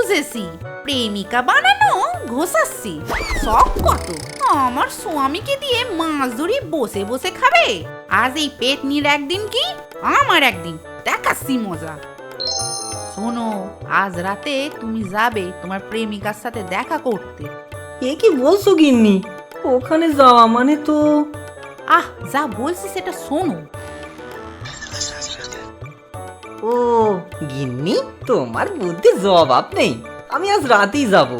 বুঝেছি, প্রেমিকা বানানো ঘোষাচ্ছি। শখ কত, আমার স্বামীকে দিয়ে মাছ ধরি বসে বসে খাবে। আজ এই পেতনির একদিন কি আমার একদিন, দেখাচ্ছি মজা। শোনো, আজ রাতে তুমি যাবে তোমার প্রেমিকার সাথে দেখা করতে। এ কি বলছো গিন্নি? ওখানে যাওয়া মানে তো... আহ, যা বলছি সেটা শোনো। ও গিন্নি, তোমার বুদ্ধি জবাব নেই। আমি আজ রাতেই যাব।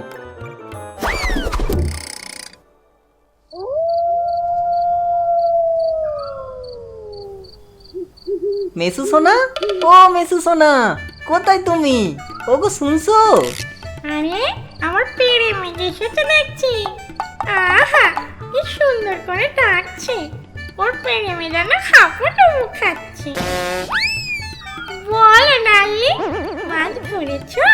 মেসু সোনা, ও মেসু সোনা, কোথায় তুমি? ওগো শুনছো? আরে আমার পেড়ে মেয়ে এসেছে দেখছি। আহা, কি সুন্দর করে ডাকছে। ওর পেড়ে মেয়ে যেন হাঁপুডুবু খাচ্ছে। বলো নালি, মাছ ধরেছো?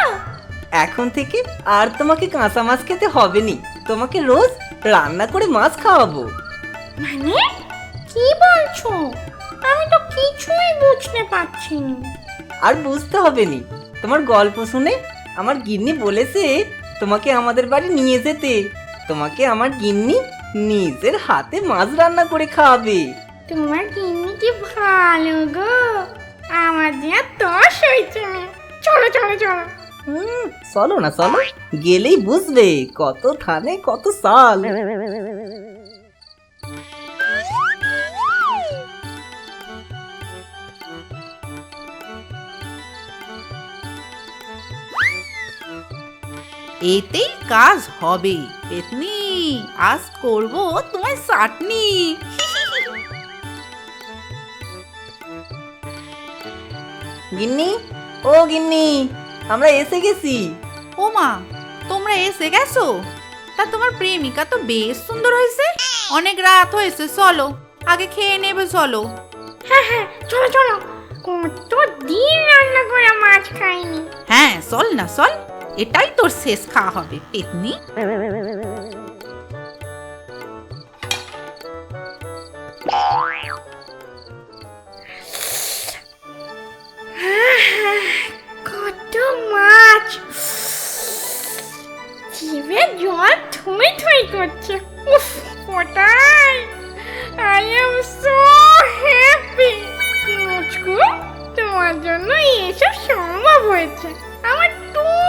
এখন থেকে আর তোমাকে কাঁচা মাছ খেতে হবে নি। তোমাকে রোজ রান্না করে মাছ খাওয়াবো। মানে কি বলছো? আমি তো কিছুই বুঝতে পারছি না। আর বুঝতে হবে নি। তোমার গল্প শুনে আমার গিন্নি বলেছে তোমাকে আমাদের বাড়ি নিয়ে যেতে। তোমাকে আমার গিন্নি নিজের হাতে মাছ রান্না করে খাওয়াবে। তোমার গিন্নি কি ভালো গো, আমার দিয়া তস হয়েছে না। চলো চলো চলো। চলো না, চলো, গেলেই বুঝবে কত থানে কত সাল। এতেই কাজ হবে পেতনি, আজ করব তোমার চাটনি। গিন্নি, ও গিন্নি, আমরা এসে গেছি। ও মা, তোমরা এসে গেছো? তা তোমার প্রেমিকা তো বেশ সুন্দর হয়েছে। অনেক রাত হয়েছে, চলো আগে খেয়ে নেবে, চলো। হ্যাঁ হ্যাঁ, চলো চলো। কত দিন রান্না করে মাছ খাইনি। হ্যাঁ চল না, চল, এটাই তোর শেষ খাওয়া হবে পেতনি। কত মাছ, জিভে জল থই থই করছে। উফ, ওটাই আই এম সো হ্যাপি। মুচকু, তোমার জন্য এসব সম্ভব হয়েছে। আমার টুনটুনি